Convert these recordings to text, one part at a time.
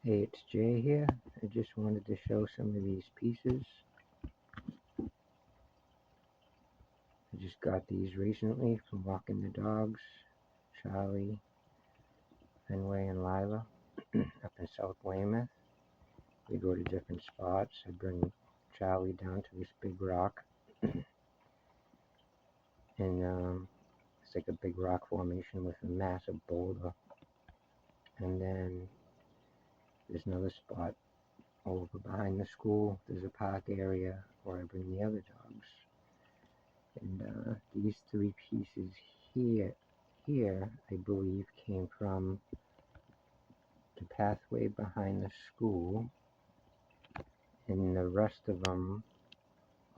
Hey, it's Jay here. I just wanted to show some of these pieces. I just got these recently from walking the dogs. Charlie, Fenway, and Lila up in South Weymouth. We go to different spots. I bring Charlie down to this big rock. And it's like a big rock formation with a massive boulder. And then there's another spot over behind the school. There's a park area where I bring the other dogs. And these three pieces here, I believe, came from the pathway behind the school, and the rest of them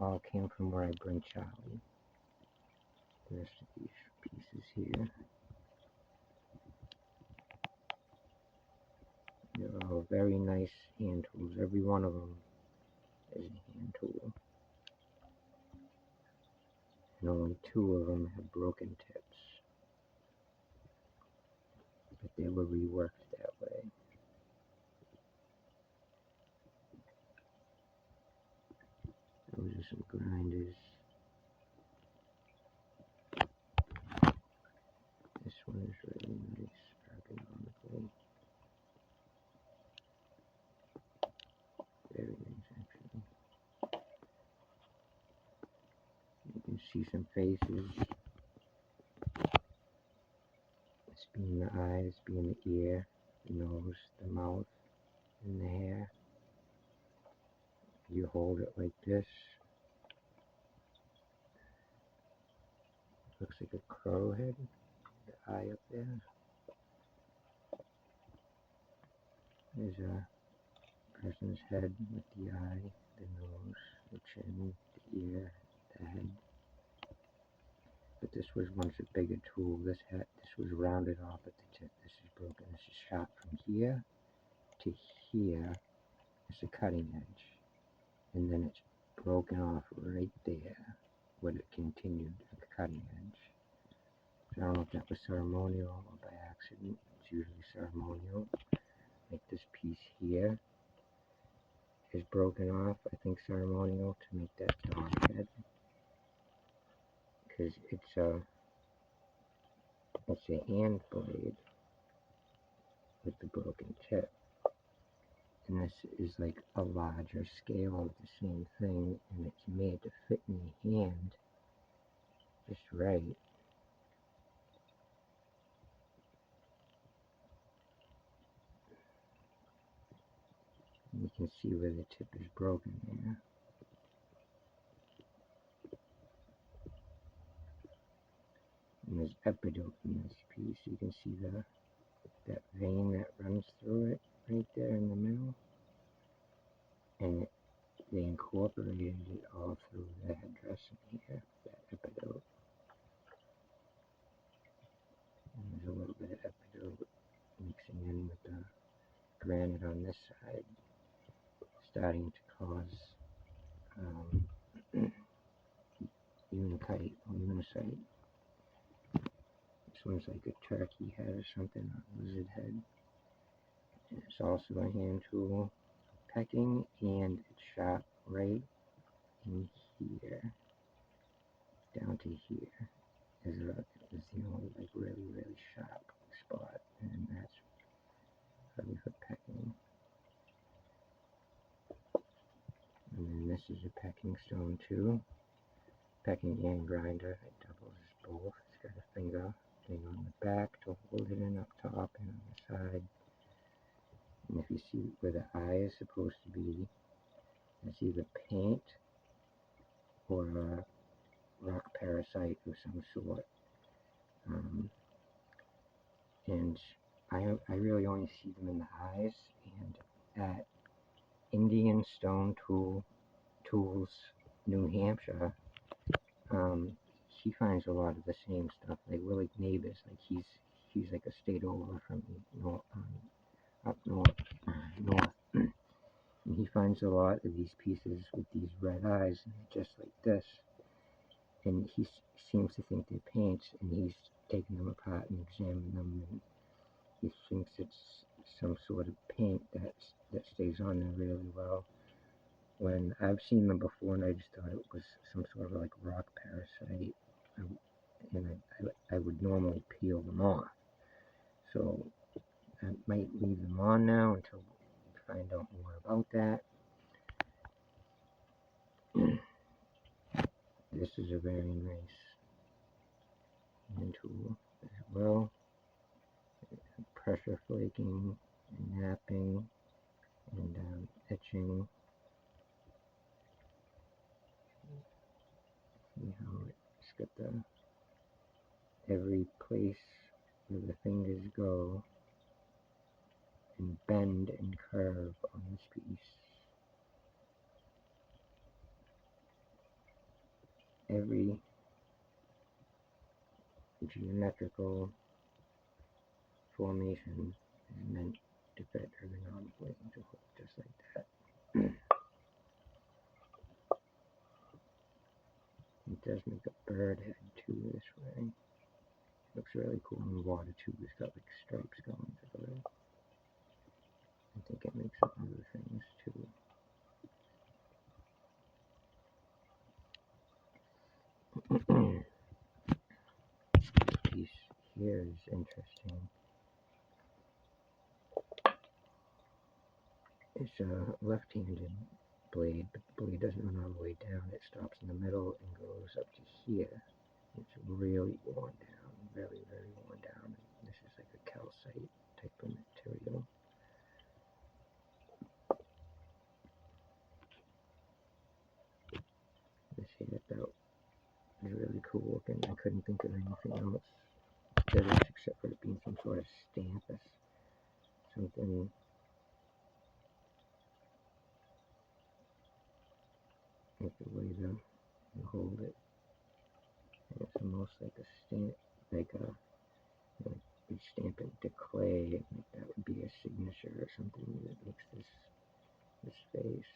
all came from where I bring Charlie. The rest of these pieces here, they're all very nice hand tools. Every one of them is a hand tool, and only two of them have broken tips, but they were reworked that way. Those are some grinders. This one is really nice, ergonomically. Very nice, actually. You can see some faces. This being the eyes, being the ear, the nose, the mouth, and the hair. You hold it like this. Looks like a crow head. The eye up there. There's a person's head with the eye, the nose, the chin, the ear, the head. But this was once a bigger tool. This was rounded off at the tip. This is broken. This is sharp from here to here. It's a cutting edge. And then it's broken off right there where it continued at the cutting edge. So I don't know if that was ceremonial or by accident. It's usually ceremonial. Like this piece here is broken off, I think ceremonial, to make that dog head. Because it's a hand blade with the broken tip. And this is like a larger scale of the same thing, and it's made to fit in the hand just right. And you can see where the tip is broken there. And there's epidote in this piece. You can see that vein that runs through it right there in the middle. And they incorporated it all through the headdress in here, that epidote. And there's a little bit of epidote mixing in with the granite on this side, starting to cause unisight. This one's like a turkey head or something, a lizard head. And it's also a hand tool, pecking, and it's sharp right in here, down to here. Is the only like really sharp spot, and that's probably for pecking. And then this is a pecking stone too. Pecking and grinder, it doubles as both. It's got a finger thing on the back to hold it in up top and on the side. And if you see where the eye is supposed to be, it's either paint or a rock parasite of some sort. And I really only see them in the eyes. And at Indian Stone Tools, New Hampshire, he finds a lot of the same stuff. Like we're like neighbors. Like he's like a state over from me, up north. And he finds a lot of these pieces with these red eyes, just like this. And he seems to think they're paints, and he's taken them apart and examined them, and he thinks it's some sort of paint that stays on there really well. When I've seen them before and I just thought it was some sort of like rock parasite, and I would normally peel them off. So I might leave them on now until we find out more about that. This is a very nice hand tool as well. Pressure flaking, and napping, and etching. See how it's got every place where the fingers go and bend and curve on this piece. Every geometrical formation is meant to fit ergonomically into hook just like that. It does make a bird head too this way. Looks really cool in the water too. It's got like stripes going to the bird. I think it makes some other things too. This piece here is interesting. It's a left-handed blade, but the blade doesn't run all the way down. It stops in the middle and goes up to here. It's really worn down, very, very worn down. This is like a calcite type of material. This here belt is really cool looking. I couldn't think of anything else to this except for it being some sort of stamp or something. Like the way you hold it. And it's almost like a stamp, like you stamp it to clay, and that would be a signature or something that makes this face.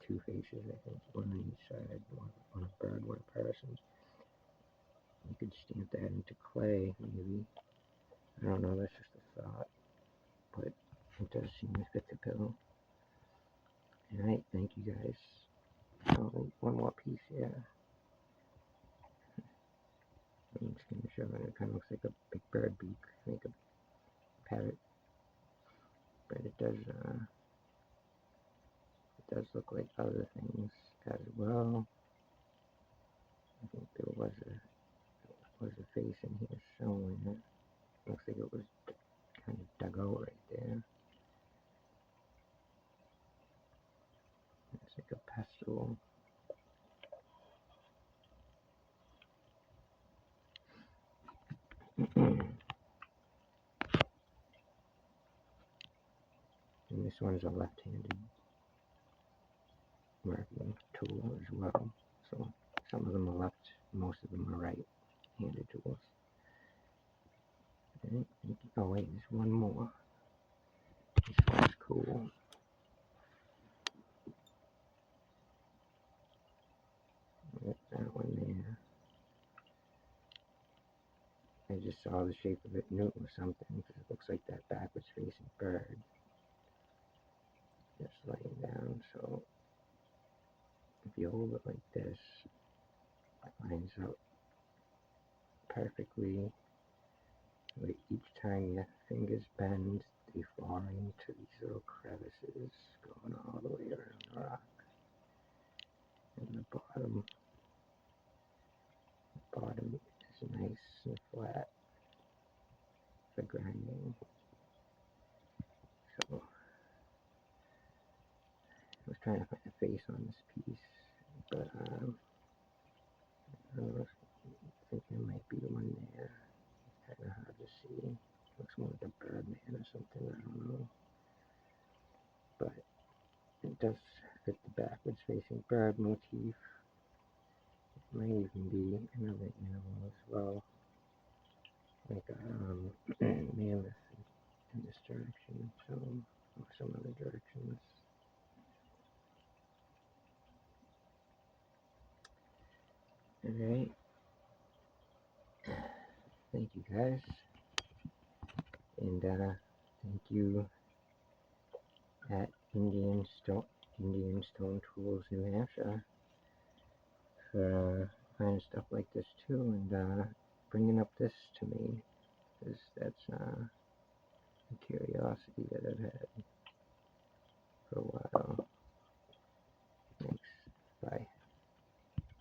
Two faces, I think, one on each side, one a bird, one a person. You could stamp that into clay, maybe. I don't know, that's just a thought, but it does seem to fit the bill. Alright, thank you guys. Oh, one more piece here. I'm just going to show it. It kind of looks like a big bird beak, like a parrot. But it does look like other things as well. I think there was a face in here showing it. Looks like it was kind of dug out right there. It's like a pestle. And this one's a left-handed marking tool as well. So some of them are left, most of them are right-handed tools. Okay. Oh wait, there's one more. This one's cool. That one there. I just saw the shape of it, knew it was something, because it looks like that backwards facing bird. Just laying down, so if you hold it like this, it lines up perfectly. Like each time your fingers bend, they fall into these little crevices going all the way around the rock. And the bottom is nice and flat for grinding. So I was trying to find a face on this piece, but I think there might be one there. It's kind of hard to see. Looks more like a bird man or something, I don't know. But it does fit the backwards facing bird motif. It might even be another animal as well, like a mammoth in this direction, so, or some other directions. Alright, thank you guys. And thank you at Indian Stone Tools, New Hampshire, for finding stuff like this too, and bringing up this to me, because that's a curiosity that I've had.